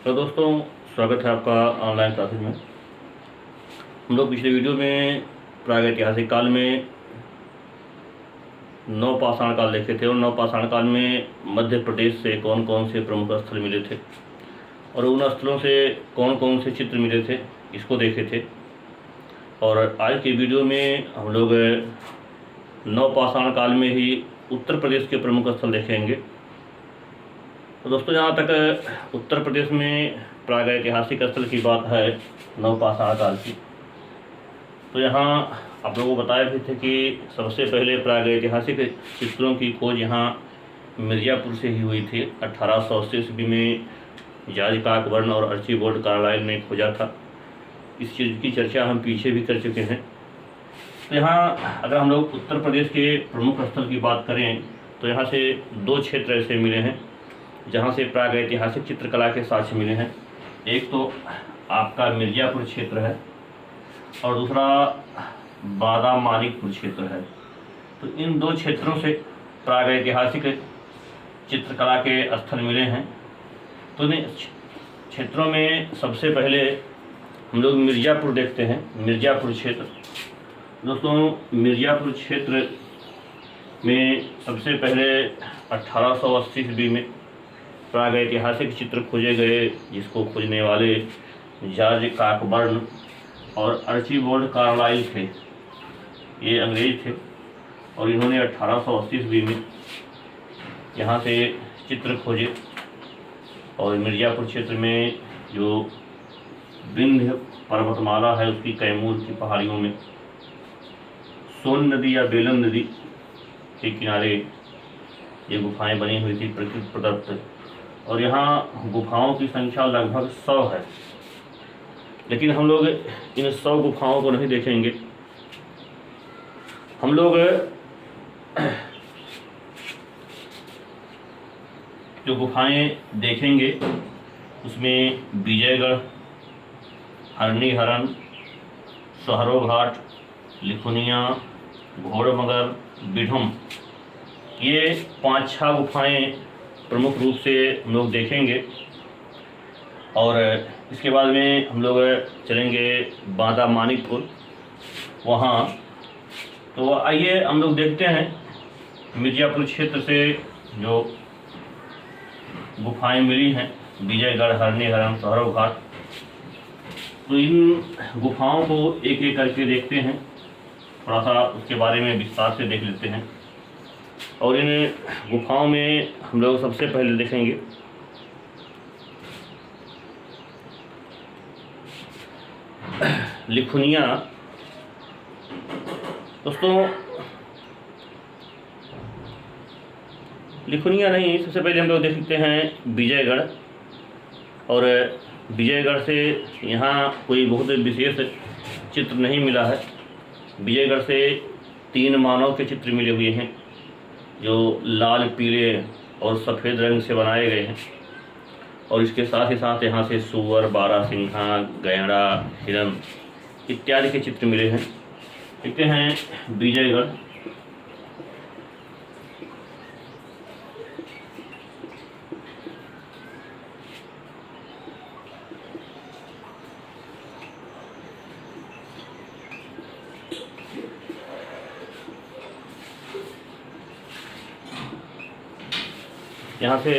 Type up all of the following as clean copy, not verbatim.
तो दोस्तों, स्वागत है आपका ऑनलाइन क्लासेज में। हम लोग पिछले वीडियो में प्रागैतिहासिक काल में नवपाषाण काल देखे थे और नवपाषाण काल में मध्य प्रदेश से कौन कौन से प्रमुख स्थल मिले थे और उन स्थलों से कौन कौन से चित्र मिले थे, इसको देखे थे। और आज के वीडियो में हम लोग नवपाषाण काल में ही उत्तर प्रदेश के प्रमुख स्थल देखेंगे। तो दोस्तों, जहाँ तक उत्तर प्रदेश में प्रागैतिहासिक स्थल की बात है नवपाषाण काल की, तो यहाँ आप लोगों को बताया भी थे कि सबसे पहले प्रागैतिहासिक चित्रों की खोज यहाँ मिर्ज़ापुर से ही हुई थी। 1880 ईस्वी में जॉर्ज कॉकबर्न और आर्चिबाल्ड कार्लाइल ने खोजा था। इस चीज़ की चर्चा हम पीछे भी कर चुके हैं। तो यहाँ अगर हम लोग उत्तर प्रदेश के प्रमुख स्थल की बात करें तो यहाँ से दो क्षेत्र ऐसे मिले हैं जहाँ से प्रागैतिहासिक चित्रकला के साक्ष्य मिले हैं। एक तो आपका मिर्ज़ापुर क्षेत्र है और दूसरा बादाम मानिकपुर क्षेत्र है। तो इन दो क्षेत्रों से प्रागैतिहासिक चित्रकला के स्थल मिले हैं। तो इन क्षेत्रों में सबसे पहले हम लोग मिर्ज़ापुर देखते हैं। मिर्ज़ापुर क्षेत्र, दोस्तों, मिर्ज़ापुर क्षेत्र में सबसे पहले 1880 ईस्वी में प्रागैतिहासिक चित्र खोजे गए, जिसको खोजने वाले जॉर्ज कॉकबर्न और आर्चिबाल्ड कार्लाइल थे। ये अंग्रेज थे और इन्होंने 1880 ईस्वी में यहाँ से चित्र खोजे। और मिर्ज़ापुर क्षेत्र में जो विंध्य पर्वतमाला है उसकी कैमूर की पहाड़ियों में सोन नदी या बेलन नदी के किनारे ये गुफाएं बनी हुई थी प्रकृति प्रदत्त। और यहाँ गुफाओं की संख्या लगभग 100 है, लेकिन हम लोग इन 100 गुफाओं को नहीं देखेंगे। हम लोग जो गुफाएं देखेंगे उसमें विजयगढ़, हरणी-हरन, सहरो घाट, लिखुनिया, घोड़मगर, बिढम, ये 5-6 गुफाएं प्रमुख रूप से हम लोग देखेंगे। और इसके बाद में हम लोग चलेंगे बादाम मानिकपुर वहाँ। तो आइए हम लोग देखते हैं मिर्ज़ापुर क्षेत्र से जो गुफाएं मिली हैं, विजयगढ़, हरणी-हरन, सहरो घाट। तो इन गुफाओं को एक एक करके देखते हैं, थोड़ा सा उसके बारे में विस्तार से देख लेते हैं। और इन गुफाओं में हम लोग सबसे पहले देखेंगे लिखुनिया। दोस्तों, लिखुनिया नहीं, सबसे पहले हम लोग देख सकते हैं विजयगढ़। और विजयगढ़ से यहाँ कोई बहुत विशेष चित्र नहीं मिला है। विजयगढ़ से 3 मानव के चित्र मिले हुए हैं जो लाल, पीले और सफ़ेद रंग से बनाए गए हैं। और इसके साथ ही साथ यहाँ से सूअर, बारहसिंघा, गैंडा, हिरन इत्यादि के चित्र मिले हैं। देखते हैं विजयगढ़। यहाँ से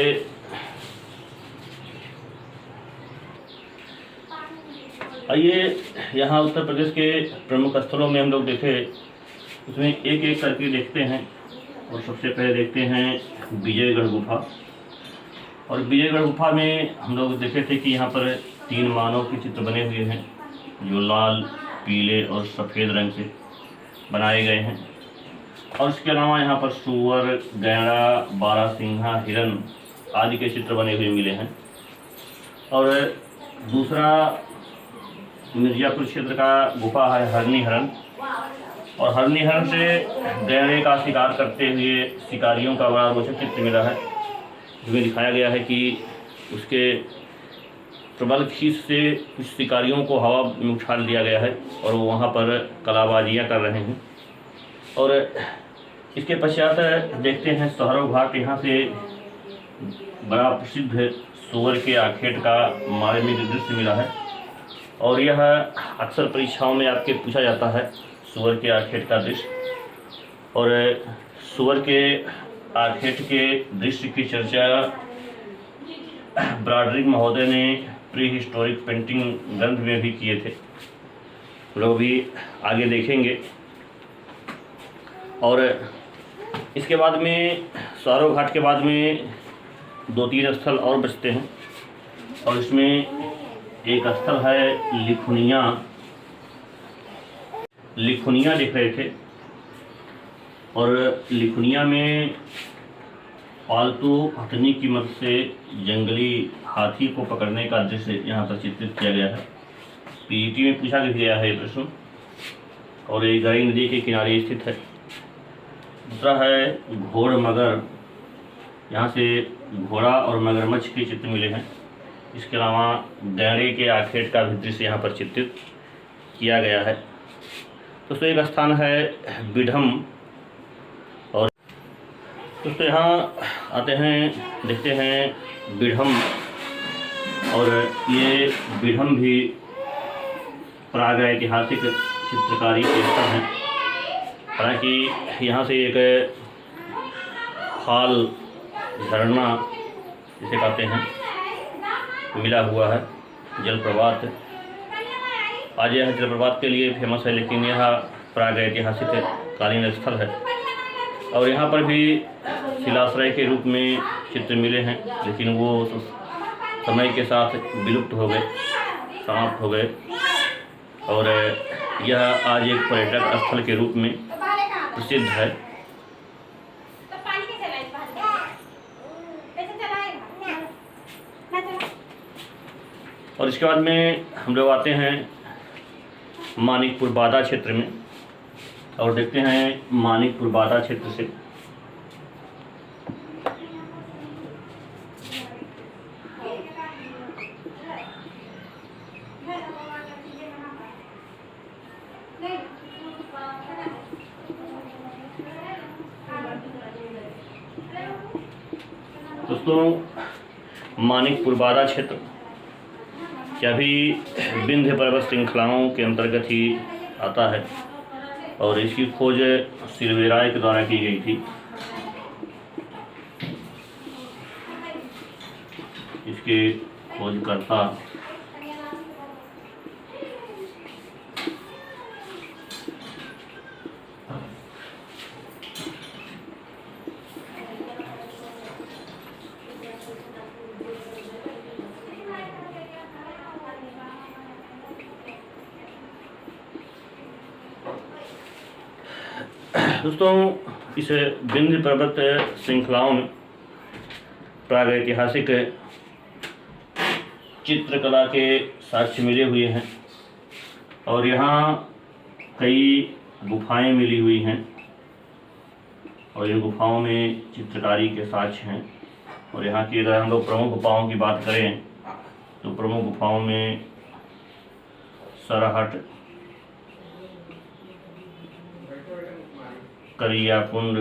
आइए, यहाँ उत्तर प्रदेश के प्रमुख स्थलों में हम लोग देखें, उसमें एक एक करके देखते हैं। और सबसे पहले देखते हैं विजयगढ़ गुफा। और विजयगढ़ गुफा में हम लोग देखे थे कि यहाँ पर 3 मानव के चित्र बने हुए हैं जो लाल, पीले और सफ़ेद रंग से बनाए गए हैं। और इसके अलावा यहाँ पर सूअर, गैंडा, बारहसिंघा, हिरन आदि के चित्र बने हुए मिले हैं। और दूसरा मिर्ज़ापुर क्षेत्र का गुफा है हरणी-हरन। और हरणी-हरन से गैंडे का शिकार करते हुए शिकारियों का बड़ा रोचक चित्र मिला है, जिसमें दिखाया गया है कि उसके प्रबल खींच से कुछ शिकारियों को हवा में उछाल दिया गया है और वो वहाँ पर कलाबाजियाँ कर रहे हैं। और इसके पश्चात देखते हैं सहरो घाट। यहाँ से बड़ा प्रसिद्ध सूअर के आखेट का मार्मिक दृश्य मिला है। और यह अक्सर परीक्षाओं में आपके पूछा जाता है, सूअर के आखेट का दृश्य। और सूअर के आखेट के दृश्य की चर्चा ब्रॉडरिक महोदय ने प्री हिस्टोरिक पेंटिंग ग्रंथ में भी किए थे, लोग भी आगे देखेंगे। और इसके बाद में सारो घाट के बाद में 2-3 स्थल और बचते हैं, और इसमें एक स्थल है लिखुनिया। लिखुनिया लिख रहे थे, और लिखुनिया में पालतू हथनी की मदद से जंगली हाथी को पकड़ने का दृश्य यहाँ पर चित्रित किया गया है। पीईटी में पूछा गया है ये प्रश्न, और ये गई नदी के किनारे स्थित है। दूसरा है घोड़ मगर, यहाँ से घोड़ा और मगरमच्छ के चित्र मिले हैं। इसके अलावा गैंडे के आखेट का भी दृश्य यहाँ पर चित्रित किया गया है। दोस्तों एक स्थान है बिढ़म, और दोस्तों यहाँ आते हैं, देखते हैं बिढ़म। और ये बिढ़म भी प्रागैतिहासिक चित्रकारी के स्थल हैं। हालांकि यहाँ से एक खाल झरना जिसे कहते हैं मिला हुआ है, जलप्रपात। आज यह जलप्रपात के लिए फेमस है, लेकिन यह प्रागैतिहासिक कालीन स्थल है। और यहाँ पर भी शिलाश्रय के रूप में चित्र मिले हैं, लेकिन वो समय के साथ विलुप्त हो गए, समाप्त हो गए। और यह आज एक पर्यटक स्थल के रूप में प्रसिद्ध है। और इसके बाद में हम लोग आते हैं मानिकपुर बादा क्षेत्र में, और देखते हैं मानिकपुर बादा क्षेत्र से दोस्तों मानिकपुर बादा क्षेत्र क्या भी विंध्य पर्वत श्रृंखलाओं के अंतर्गत ही आता है, और इसकी खोज सिरवेराय के द्वारा की गई थी। इसके खोजकर्ता दोस्तों इस विंध्य पर्वत श्रृंखलाओं में प्रागैतिहासिक चित्रकला के साक्ष्य मिले हुए हैं, और यहाँ कई गुफाएं मिली हुई हैं, और इन गुफाओं में चित्रकारी के साक्ष्य हैं। और यहाँ की अगर हम लोग प्रमुख गुफाओं की बात करें तो प्रमुख गुफाओं में सरहट, करियाकुंड,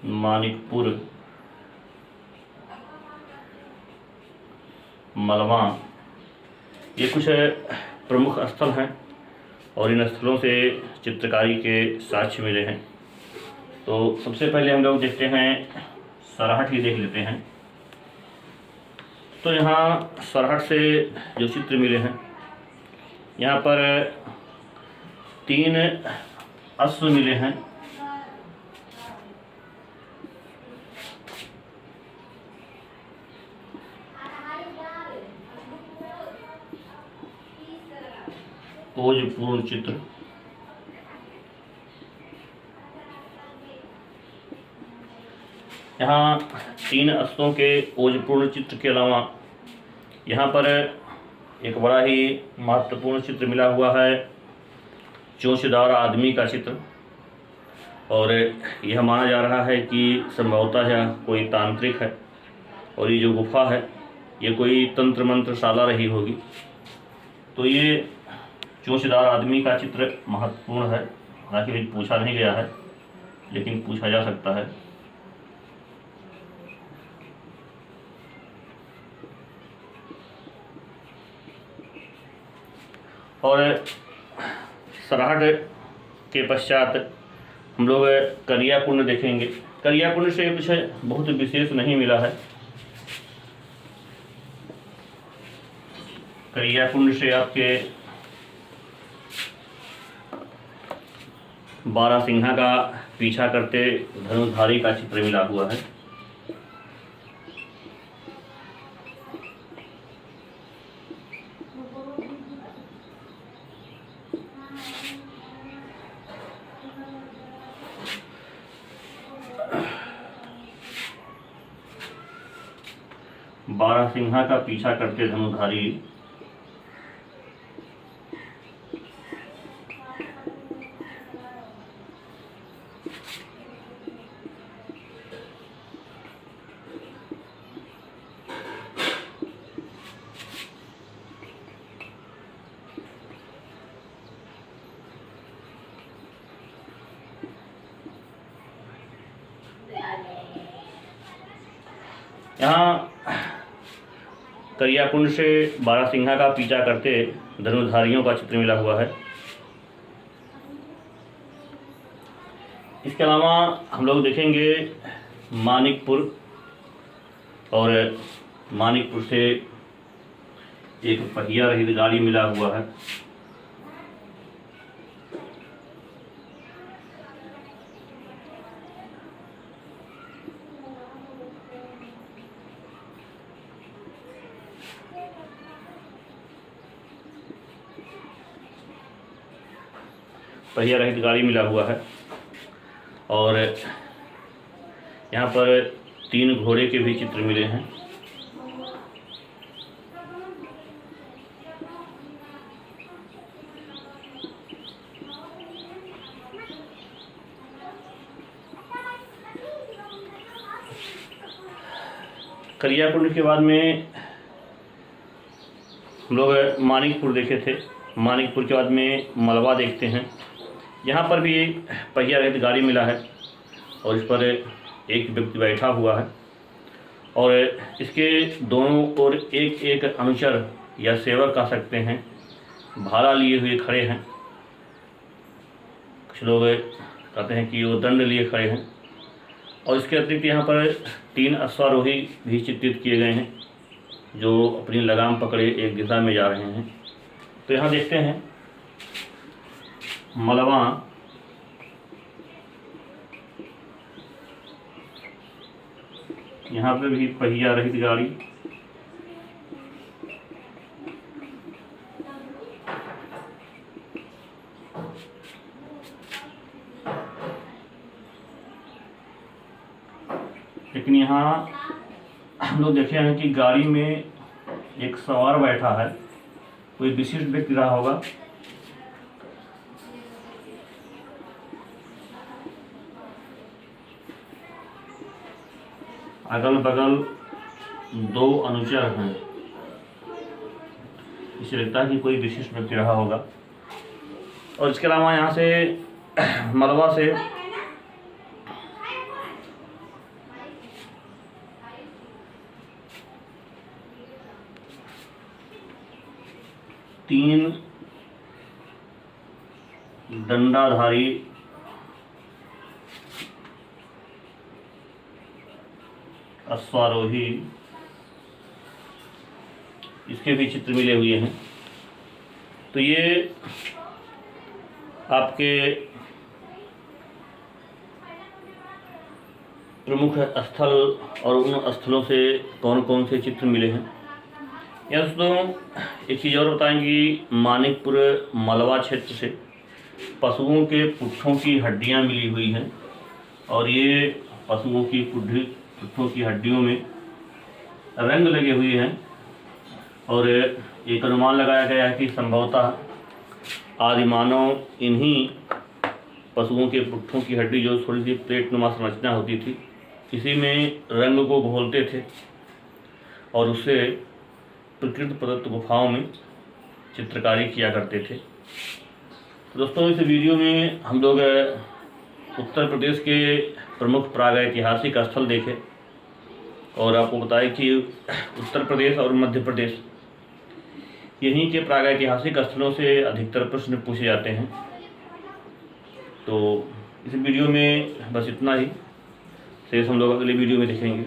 मानिकपुर, मलवा, ये कुछ प्रमुख स्थल हैं, और इन स्थलों से चित्रकारी के साक्ष्य मिले हैं। तो सबसे पहले हम लोग देखते हैं सरहट ही देख लेते हैं। तो यहाँ सरहट से जो चित्र मिले हैं, यहाँ पर 3 अश्व मिले हैं। खोजपूर्ण चित्र, यहाँ 3 अश्वों के ओजपूर्ण चित्र के अलावा यहाँ पर एक बड़ा ही महत्वपूर्ण चित्र मिला हुआ है, चोंचदार आदमी का चित्र। और यह माना जा रहा है कि संभवतः यह कोई तांत्रिक है, और ये जो गुफा है ये कोई तंत्र मंत्रशाला रही होगी। तो ये चोंचदार आदमी का चित्र महत्वपूर्ण है, हालांकि पूछा नहीं गया है। लेकिन पूछा जा सकता है। और सराहट के पश्चात हम लोग करिया कुंड देखेंगे। करिया कुंड से कुछ बहुत विशेष नहीं मिला है। करिया कुंड से आपके बारहसिंहा का पीछा करते धनुर्धारी का चित्र मिला हुआ है। बारहसिंहा का पीछा करते धनुर्धारी यहाँ करियाकुंड से बारहसिंहा का पीछा करते धनुर्धारियों का चित्र मिला हुआ है। इसके अलावा हम लोग देखेंगे मानिकपुर, और मानिकपुर से एक पहिया रहित गाड़ी मिला हुआ है। पहिया रहित गाड़ी मिला हुआ है। और यहाँ पर 3 घोड़े के भी चित्र मिले हैं। करियाकुंड के बाद में हम लोग मानिकपुर देखे थे। मानिकपुर के बाद में मलवा देखते हैं। यहाँ पर भी एक पहिया रहित गाड़ी मिला है और इस पर एक व्यक्ति बैठा हुआ है, और इसके दोनों ओर एक एक अनुचर या सेवक कह सकते हैं भाला लिए हुए खड़े हैं। कुछ लोग कहते हैं कि वो दंड लिए खड़े हैं। और इसके अतिरिक्त यहाँ पर 3 अश्वारोही भी चित्रित किए गए हैं जो अपनी लगाम पकड़े एक दिशा में जा रहे हैं। तो यहाँ देखते हैं मलवा, यहाँ पे भी पहिया रहित गाड़ी, लेकिन यहाँ हम लोग देखे हैं कि गाड़ी में एक सवार बैठा है। कोई विशिष्ट व्यक्ति रहा होगा। अगल बगल 2 अनुचर हैं। इसे लगता है कि कोई विशिष्ट व्यक्ति रहा होगा। और इसके अलावा यहाँ से मलवा से तीन दंडाधारी अश्वारोही, इसके भी चित्र मिले हुए हैं। तो ये आपके प्रमुख स्थल और उन स्थलों से कौन कौन से चित्र मिले हैं। या दोस्तों एक चीज़ और बताएंगी, मानिकपुर मलवा क्षेत्र से पशुओं के पुट्ठों की हड्डियां मिली हुई हैं, और ये पशुओं की पुट्ठों की हड्डियों में रंग लगे हुए हैं। और एक अनुमान लगाया गया है कि संभवतः आदिमानव इन्हीं पशुओं के पुट्ठों की हड्डी, जो थोड़ी सी प्लेटनुमा संरचना होती थी, इसी में रंग को घोलते थे और उससे प्रकृति प्रदत्त गुफाओं में चित्रकारी किया करते थे। दोस्तों इस वीडियो में हम लोग उत्तर प्रदेश के प्रमुख प्रागैतिहासिक स्थल देखे और आपको बताएं कि उत्तर प्रदेश और मध्य प्रदेश यहीं के प्रागैतिहासिक स्थलों से अधिकतर प्रश्न पूछे जाते हैं। तो इस वीडियो में बस इतना ही, शेष हम लोग अगले वीडियो में देखेंगे।